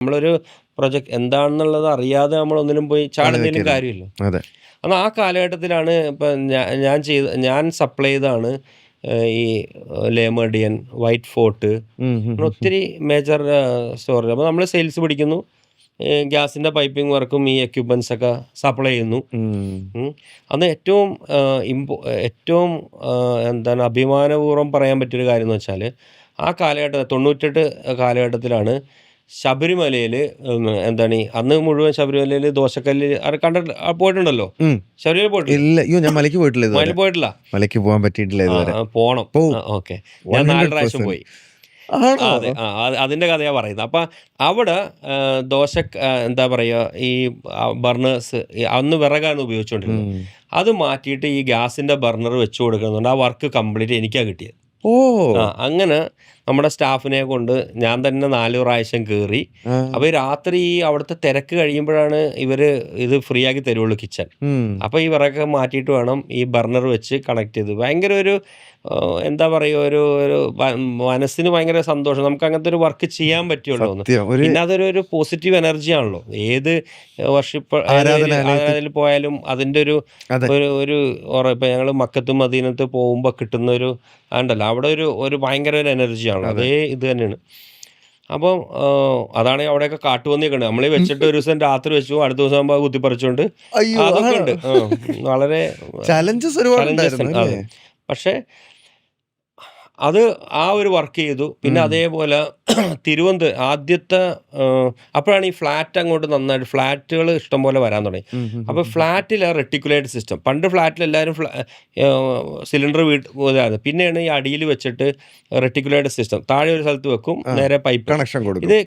നമ്മളൊരു പ്രൊജക്ട് എന്താണെന്നുള്ളത് അറിയാതെ നമ്മളൊന്നിനും പോയി ചാടുന്നതിലും കാര്യമില്ല. അതെ. എന്നാൽ ആ കാലഘട്ടത്തിലാണ് ഇപ്പം ഞാൻ സപ്ലൈ ചെയ്തതാണ് ഈ ലേ മെർഡിയൻ, വൈറ്റ് ഫോർട്ട്, ഉം, ഉം, അങ്ങനെ ഉം, ഉം. ഒത്തിരി മേജർ സ്റ്റോറേജ്. അപ്പോൾ നമ്മൾ സെയിൽസ് പിടിക്കുന്നു, ഗ്യാസിൻ്റെ പൈപ്പിംഗ് വർക്കും ഈ എക്യുപ്മെൻറ്റ്സ് ഒക്കെ സപ്ലൈ ചെയ്യുന്നു. ഉം. അന്ന് ഏറ്റവും ഏറ്റവും എന്താണ് അഭിമാനപൂർവ്വം പറയാൻ പറ്റിയൊരു കാര്യം എന്ന് വെച്ചാൽ, ആ കാലഘട്ടം 98 കാലഘട്ടത്തിലാണ് ശബരിമലയിൽ എന്താണ് അന്ന് മുഴുവൻ ശബരിമലയിൽ ദോശക്കല്ല് പോയിട്ടുണ്ടല്ലോ. ഉം. ശബരിമല പോയിട്ടില്ല? ഇല്ല, അയ്യോ ഞാൻ മലയ്ക്ക് പോയിട്ടില്ല ഇതുവരെ. മലയിൽ പോയിട്ടില്ല? മലയ്ക്ക് പോകാൻ പറ്റിയിട്ടില്ല ഇതുവരെ. പോണം. പോവും. ഓക്കെ, ഞാൻ 4 പ്രാവശ്യം 100%. പോയി. ആണോ? അതെ, അതിൻ്റെ കഥയാണ് പറയുന്നത്. അപ്പം അവിടെ എന്താ പറയുക, ഈ ബർണേഴ്സ് അന്ന് വിറകാണ് ഉപയോഗിച്ചുകൊണ്ടിരുന്നത്. ഉം. അത് മാറ്റിയിട്ട് ഈ ഗ്യാസിൻ്റെ ബർണർ വെച്ച് കൊടുക്കുന്നുണ്ട്. ആ വർക്ക് കംപ്ലീറ്റ് എനിക്കാണ് കിട്ടിയത്. ഓ. അങ്ങനെ നമ്മുടെ സ്റ്റാഫിനെ കൊണ്ട് ഞാൻ തന്നെ 4 പ്രാവശ്യം കയറി. ആ. അപ്പോൾ ഈ രാത്രി അവിടുത്തെ തിരക്ക് കഴിയുമ്പോഴാണ് ഇവർ ഇത് ഫ്രീ ആക്കി തരുള്ളൂ കിച്ചൺ. ഉം. അപ്പോൾ ഈ വിറകൊക്കെ മാറ്റിയിട്ട് വേണം ഈ ബർണർ വെച്ച് കണക്ട് ചെയ്ത്. ഭയങ്കര ഒരു എന്താ പറയുക, ഒരു മനസ്സിന് ഭയങ്കര സന്തോഷം. നമുക്ക് അങ്ങനത്തെ ഒരു വർക്ക് ചെയ്യാൻ പറ്റുമല്ലോ എന്ന്. സത്യം. ഒരു പിന്നെ അതൊരു പോസിറ്റീവ് എനർജി ആണല്ലോ. ഏത് വർഷിപ്പ് ആരാധനയിൽ പോയാലും അതിൻ്റെ ഒരു അതെ. ഒരു ഇപ്പം ഞങ്ങൾ മക്കത്തും മദീനത്ത് പോകുമ്പോൾ കിട്ടുന്ന ഒരു ഉണ്ടല്ലോ, അവിടെ ഒരു ഭയങ്കര ഒരു എനർജിയാണ്. അതേ ഇത് തന്നെയാണ്. അപ്പം അതാണെങ്കിൽ അവിടെയൊക്കെ കാട്ടുപന്നിയൊക്കെ ഉണ്ട്. നമ്മൾ വെച്ചിട്ട് ഒരു ദിവസം രാത്രി വെച്ചു, അടുത്ത ദിവസം ആകുമ്പോൾ കുത്തിപ്പറിച്ചുകൊണ്ട് അയ്യോ, അതൊക്കെ ഉണ്ട്. വളരെ ചലഞ്ചസ് ഒരുപാടുണ്ടായിരുന്നു അതെ. അല്ലേ? പക്ഷേ അത് ആ ഒരു വർക്ക് ചെയ്തു. പിന്നെ അതേപോലെ ആദ്യത്തെ അപ്പോഴാണ് ഈ ഫ്ലാറ്റ് അങ്ങോട്ട് നന്നായിട്ട് ഫ്ലാറ്റുകൾ ഇഷ്ടംപോലെ വരാൻ തുടങ്ങി. അപ്പോൾ ഫ്ലാറ്റിൽ റെട്ടിക്കുലേറ്റഡ് സിസ്റ്റം. പണ്ട് ഫ്ലാറ്റിൽ എല്ലാവരും സിലിണ്ടർ ഇതായിരുന്നു. പിന്നെയാണ് ഈ അടിയിൽ വെച്ചിട്ട് റെട്ടിക്കുലേറ്റഡ് സിസ്റ്റം. താഴെ ഒരു സ്ഥലത്ത് വെക്കും, നേരെ പൈപ്പ് കണക്ഷൻ കൊടുക്കും. ഇത്